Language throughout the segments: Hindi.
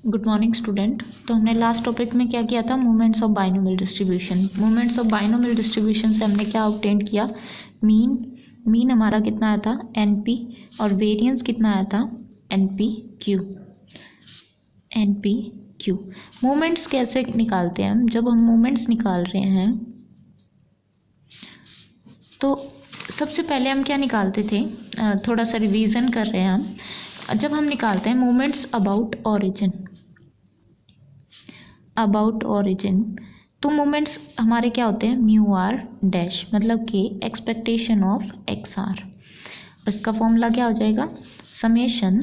Good morning student. तो हमने लास्ट टॉपिक में क्या किया था, movements of binomial distribution. Movements of binomial distribution से हमने क्या ऑब्टेन किया, मीन हमारा कितना आया था NP, और वेरिएंस कितना आया था NPQ। मूवमेंट्स कैसे निकालते हैं हम, जब हम मूवमेंट्स निकाल रहे हैं तो सबसे पहले हम क्या निकालते थे, थोड़ा सा रिवीजन कर रहे हैं हम। जब हम निकालते हैं मूवमेंट्स अबाउट ओरिजिन, तो मूवमेंट्स हमारे क्या होते हैं म्यू आर डैश, मतलब कि एक्सपेक्टेशन ऑफ एक्स आर। और इसका फॉर्मूला क्या हो जाएगा, summation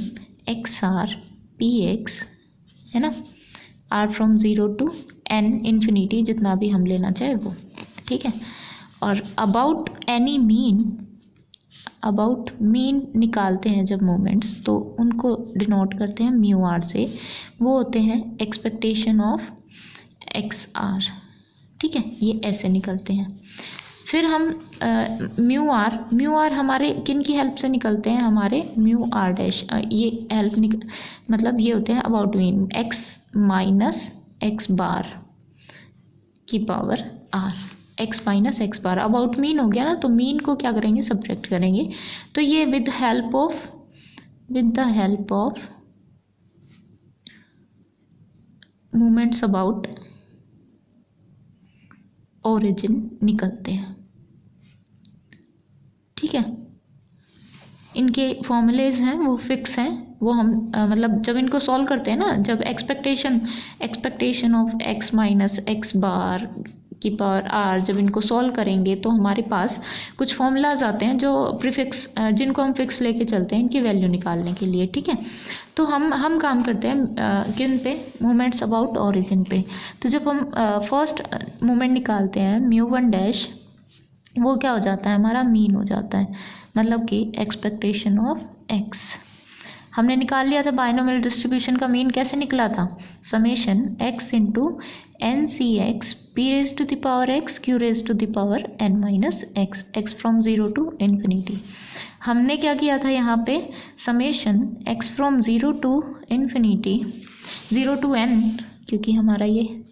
x r p x, है ना, r from 0 to n infinity, जितना भी हम लेना चाहे वो, ठीक है। और अबाउट मीन निकालते हैं जब मोमेंट्स, तो उनको डिनोट करते हैं म्यू आर से, वो होते हैं एक्सपेक्टेशन ऑफ एक्स आर, ठीक है। ये ऐसे निकलते हैं। फिर हम म्यू आर हमारे किन की हेल्प से निकलते हैं, हमारे म्यू आर डैश, ये हेल्प मतलब ये होते हैं about mean X minus X bar की power R, X minus X bar. About mean हो गया ना, तो मीन को क्या करेंगे, सब्ट्रैक्ट करेंगे। तो ये with the help of movements about origin निकलते हैं, ठीक है। इनके फॉर्मूलेज हैं वो फिक्स हैं, वो हम मतलब जब इनको सॉल्व करते हैं ना, जब expectation of X minus X bar की पावर आर, जब इनको सॉल्व करेंगे तो हमारे पास कुछ फॉर्मूलाज आते हैं जो प्रीफिक्स, जिनको हम फिक्स लेके चलते हैं इनकी वैल्यू निकालने के लिए, ठीक है। तो हम काम करते हैं किन पे, मूवमेंट्स अबाउट ओरिजिन पे। तो जब हम फर्स्ट मूवमेंट निकालते हैं म्यू वन डैश, वो क्या हो जाता है, हमारा मीन हो जाता है, मतलब कि एक्सपेक्टेशन ऑफ एक्स। हमने निकाल लिया था बाइनोमियल डिस्ट्रीब्यूशन का मीन, कैसे निकला था, summation x into n c x p raise to the power x q raise to the power n minus x, x from 0 to infinity. हमने क्या किया था यहाँ पे, summation x from 0 to infinity, 0 to n, क्योंकि हमारा ये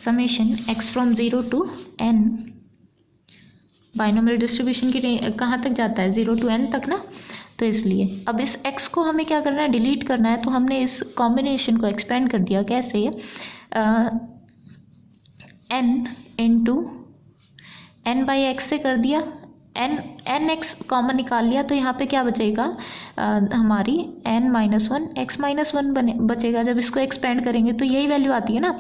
summation x from 0 to n binomial distribution की कहाँ तक जाता है, 0 to n तक ना, तो इसलिए अब इस x को हमें क्या करना है, डिलीट करना है। तो हमने इस कॉम्बिनेशन को एक्सपेंड कर दिया, कैसे, n into n by x से कर दिया, एन एक्स कॉमन निकाल लिया, तो यहाँ पे क्या बचेगा, हमारी n minus one x minus one बचेगा। जब इसको एक्सपेंड करेंगे तो यही वैल्यू आती है ना,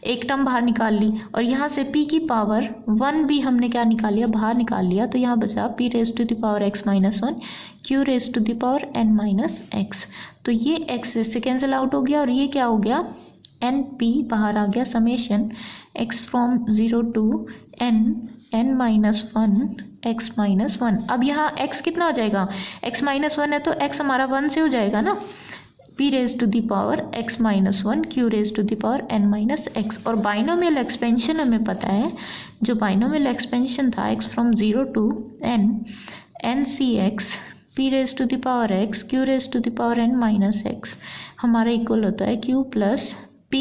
एक टर्म बाहर निकाल ली, और यहाँ से p की पावर 1 भी हमने क्या निकाल लिया, बाहर निकाल लिया। तो यहाँ बचा p raise to the power x minus one q raise to the power n minus x. तो ये x इससे कैंसिल आउट हो गया, और ये क्या हो गया, NP बाहर आ गया, summation x from 0 to n minus one x minus one. अब यहाँ x कितना हो जाएगा, x माइनस वन है तो x हमारा 1 से हो जाएगा ना, p raise to the power x minus one q raise to the power n minus x. और बाइनोमियल एक्सपेंशन हमें पता है, जो बाइनोमियल एक्सपेंशन था x from 0 to n c x p raise to the power x q raise to the power n minus x, हमारा इक्वल होता है q plus p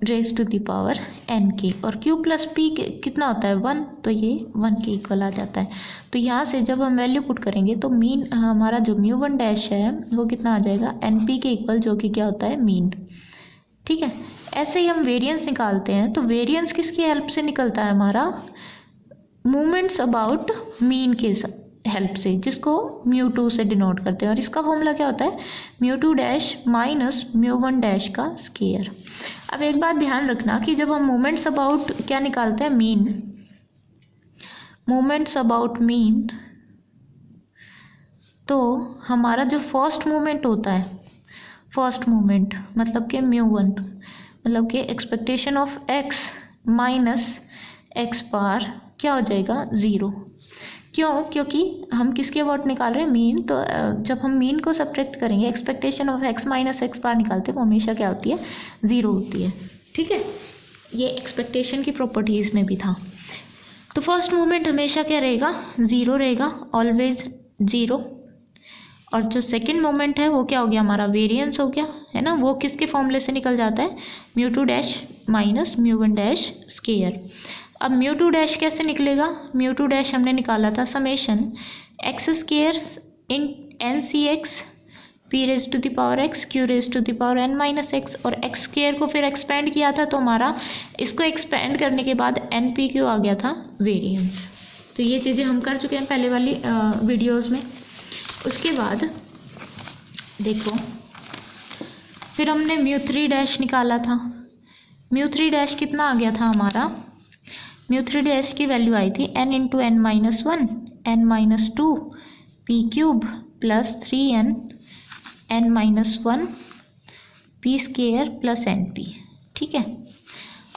raise to the power n की। और q प्लस p कितना होता है, 1, तो ये 1 के इक्वल आ जाता है। तो यहाँ से जब हम वैल्यू पुट करेंगे तो मीन हमारा जो म्यू वन डैश है वो कितना आ जाएगा, NP के इक्वल, जो कि क्या होता है मीन, ठीक है। ऐसे ही हम वेरिएंस निकालते हैं। तो वेरिएंस किसकी हेल्प से निकलता है, हमारा मूवमेंट्स अबाउट मीन के हेल्प से, जिसको म्यू टू से डिनोट करते हैं। और इसका फॉर्मूला क्या होता है, mu two dash minus mu one dash का स्केयर। अब एक बात ध्यान रखना कि जब हम मूवमेंट्स अबाउट क्या निकालते हैं, मूवमेंट्स अबाउट मीन, तो हमारा जो फर्स्ट मूवमेंट होता है, फर्स्ट मूवमेंट मतलब कि म्यू वन, मतलब कि expectation of X minus X bar क्या हो जाएगा, 0। क्यों, क्योंकि हम किसके अबाउट निकाल रहे हैं, मीन। तो जब हम मीन को सब्ट्रैक्ट करेंगे, expectation of X minus X bar निकालते हैं, वो हमेशा क्या होती है, 0 होती है, ठीक है। ये एक्सपेक्टेशन की प्रॉपर्टीज़ में भी था। तो फर्स्ट मूवमेंट हमेशा क्या रहेगा, 0 रहेगा, ऑलवेज 0। और जो सेकंड मोमेंट है वो क्या हो गया, हमारा वेरिएंस हो गया, है ना। वो किसके फॉर्मूले से निकल जाता है, μ2 डैश माइनस μ1 डैश स्केयर। अब μ2 डैश कैसे निकलेगा, μ2 डैश हमने निकाला था summation x square in n c x p raise to the power x q raise to the power n minus x, और एक्स स्केयर को फिर एक्सपेंड किया था तो हमारा इसको एक्सपेंड करने के बाद एन पी क्यू आ गया था वेरिएंस। तो ये चीज़ें हम कर चुके हैं पहले वाली वीडियोज़ में। उसके बाद देखो फिर हमने μ3 डैश निकाला था। μ3 डैश कितना आ गया था हमारा, μ3 डैश की वैल्यू आई थी n into n minus one n minus two p cube plus 3n n minus one p square plus n p, ठीक है।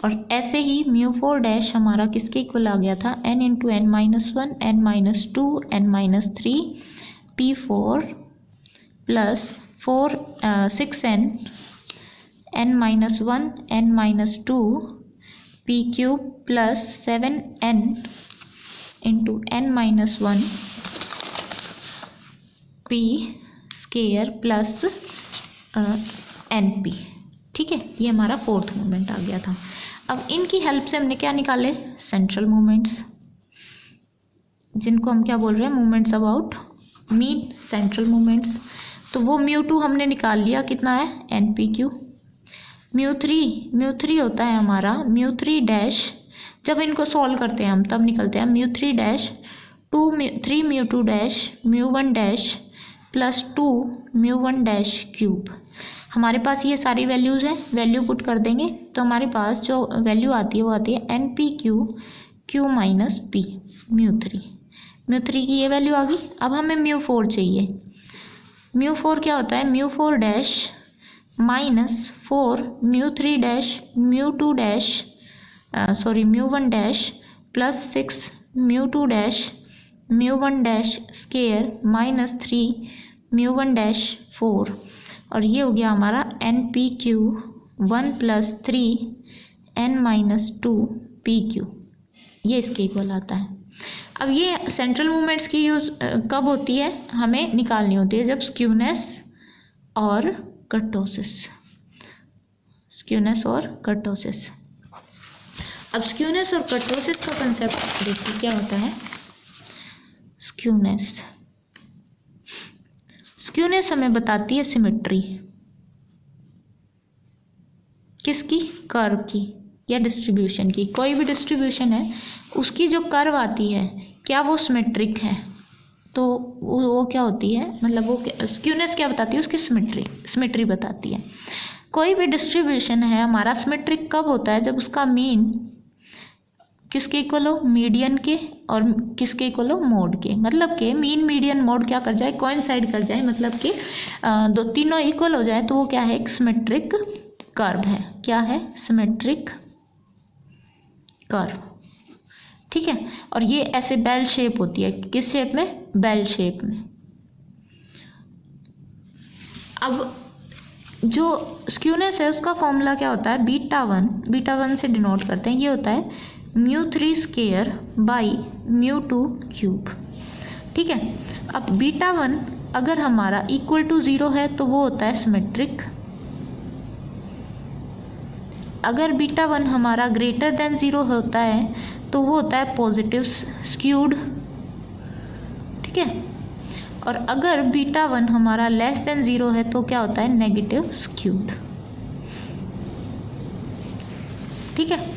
और ऐसे ही μ4 डैश हमारा किसके इक्वल आ गया था, n into n minus one n minus two n minus three P4 plus 6n n minus one n minus two P cube plus 7n into n minus one P square plus NP, ठीक है। ये हमारा फोर्थ मोमेंट आ गया था। अब इनकी हेल्प से हमने क्या निकाले, सेंट्रल मोमेंट्स, जिनको हम क्या बोल रहे हैं, moments about mean central moments. तो वो μ2 हमने निकाल लिया, कितना है NPQ। μ3 होता है हमारा μ3 डैश, जब इनको सॉल्व करते हैं हम तब निकलते हैं μ3 dash 3 μ2 dash μ1 dash plus 2 μ1 dash cube. हमारे पास ये सारी वैल्यूज़ हैं, वैल्यू पुट कर देंगे तो हमारे पास जो वैल्यू आती है वो आती है NPQ Q माइनस P μ3 की ये वैल्यू आ गई। अब हमें μ4 चाहिए। μ4 क्या होता है, μ4 dash minus 4 μ3 dash μ2 dash μ1 dash plus 6 μ2 dash μ1 dash square minus 3 μ1 dash 4, और ये हो गया हमारा NPQ 1 plus 3 n minus 2 PQ, ये इसके इक्वल आता है। अब ये सेंट्रल मूवमेंट्स की यूज़ कब होती है, हमें निकालनी होती है जब स्क्यूनेस और कर्टोसिस। अब स्क्यूनेस और कर्टोसिस का कंसेप्ट देखिए क्या होता है। स्क्यूनेस हमें बताती है सिमेट्री किसकी, कर्व की या डिस्ट्रीब्यूशन की। कोई भी डिस्ट्रीब्यूशन है उसकी जो कर्व आती है क्या वो सिमेट्रिक है, तो वो क्या होती है, मतलब वो स्क्यूनेस क्या बताती है, उसकी सिमेट्री बताती है। कोई भी डिस्ट्रीब्यूशन है हमारा सिमेट्रिक कब होता है, जब उसका मीन किसके इक्वल हो, मीडियन के, और किसके इक्वल हो, मोड के। मतलब कि मीन मीडियन मोड क्या कर जाए, कोइंसाइड कर जाए, मतलब कि दो तीनों इक्वल हो जाए, तो वो क्या है, एक सिमेट्रिक कर्व है। क्या है, सिमेट्रिक कर्व, ठीक है। और ये ऐसे बेल शेप होती है, किस शेप में, बेल शेप में। अब जो स्क्यूनेस है उसका फॉर्मूला क्या होता है, बीटा वन से डिनोट करते हैं, ये होता है μ3 स्केयर बाई μ2 क्यूब, ठीक है। अब बीटा वन अगर हमारा इक्वल टू 0 है तो वो होता है सिमेट्रिक। अगर बीटा वन हमारा ग्रेटर देन 0 होता है तो वो होता है पॉजिटिव स्क्यूड, ठीक है। और अगर बीटा वन हमारा लेस देन 0 है तो क्या होता है, नेगेटिव स्क्यूड, ठीक है।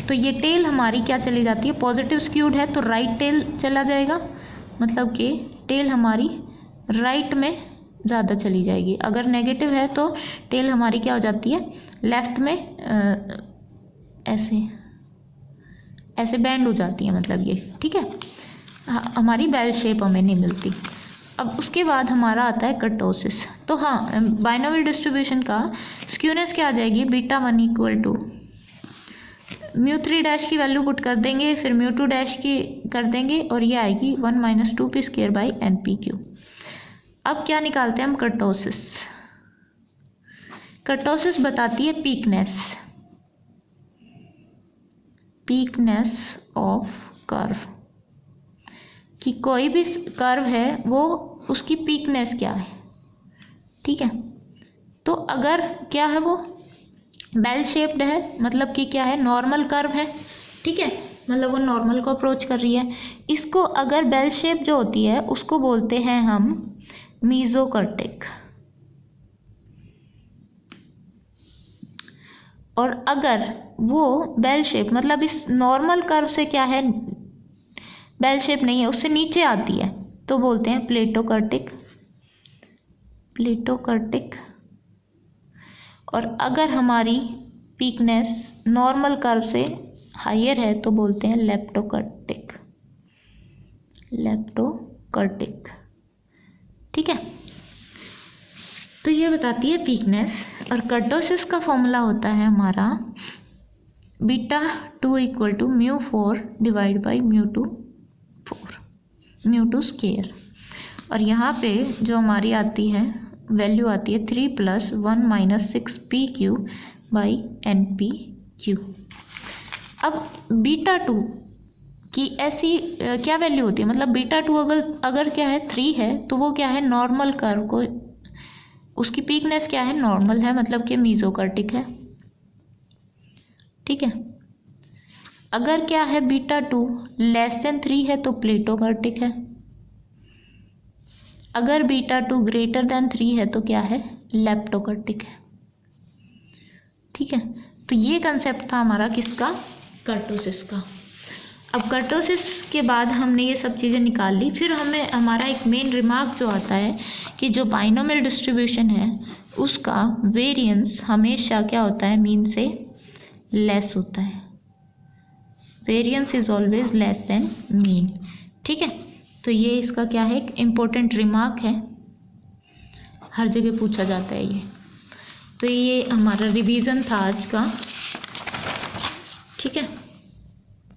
तो ये टेल हमारी क्या चली जाती है, पॉजिटिव स्क्यूड है तो राइट टेल चला जाएगा, मतलब कि टेल हमारी राइट में ज़्यादा चली जाएगी। अगर नेगेटिव है तो टेल हमारी क्या हो जाती है, लेफ्ट में ऐसे बैंड हो जाती है, मतलब ये, ठीक है। हमारी बेल शेप हमें नहीं मिलती। अब उसके बाद हमारा आता है कर्टोसिस। तो हाँ, बाइनोमियल डिस्ट्रीब्यूशन का स्क्यूनेस क्या आ जाएगी, beta one equal to μ3 dash की वैल्यू पुट कर देंगे, फिर μ2 डैश की कर देंगे, और ये आएगी 1 minus 2p square by NPQ। अब क्या निकालते हैं हम, कर्टोसिस बताती है पीकनेस ऑफ कर्व, कि कोई भी कर्व है वो उसकी पीकनेस क्या है, ठीक है। तो अगर क्या है वो बेल शेप्ड है, मतलब कि क्या है, नॉर्मल कर्व है, ठीक है, मतलब वो नॉर्मल को अप्रोच कर रही है। इसको अगर बेल शेप जो होती है उसको बोलते हैं हम मीजोकर्टिक, और अगर वो बेल शेप मतलब इस नॉर्मल कर्व से क्या है, बेल शेप नहीं है, उससे नीचे आती है, तो बोलते हैं प्लेटोकर्टिक, प्लेटोकर्टिक। और अगर हमारी पीकनेस नॉर्मल कर्व से हायर है तो बोलते हैं लेप्टोकर्टिक, लेप्टोकर्टिक, ठीक है। तो ये बताती है पीकनेस। और कर्टोसिस का फॉर्मूला होता है हमारा β2 equal to μ4 divide by μ2 4, μ2 square. और यहाँ पे जो हमारी आती है वैल्यू आती है 3 + 1 - 6 PQ बाई NPQ। अब β2 की ऐसी क्या वैल्यू होती है, मतलब β2 अगर क्या है 3 है तो वो क्या है, नॉर्मल कर्व को, उसकी पीकनेस क्या है, नॉर्मल है, मतलब कि मीजोकर्टिक है, ठीक है। अगर क्या है β2 < 3 है तो प्लेटोकर्टिक है, अगर β2 > 3 है तो क्या है, लेप्टोकर्टिक है, ठीक है। तो ये कंसेप्ट था हमारा किसका, कर्टोसिस का। अब कर्टोसिस के बाद हमने ये सब चीज़ें निकाल ली, फिर हमें हमारा एक मेन रिमार्क जो आता है कि जो बाइनोमियल डिस्ट्रीब्यूशन है उसका वेरिएंस हमेशा क्या होता है, मीन से लेस होता है, variance is always less than mean, ठीक है। तो ये इसका क्या है, एक इम्पोर्टेंट रिमार्क है, हर जगह पूछा जाता है ये। तो ये हमारा रिवीजन था आज का, ठीक है।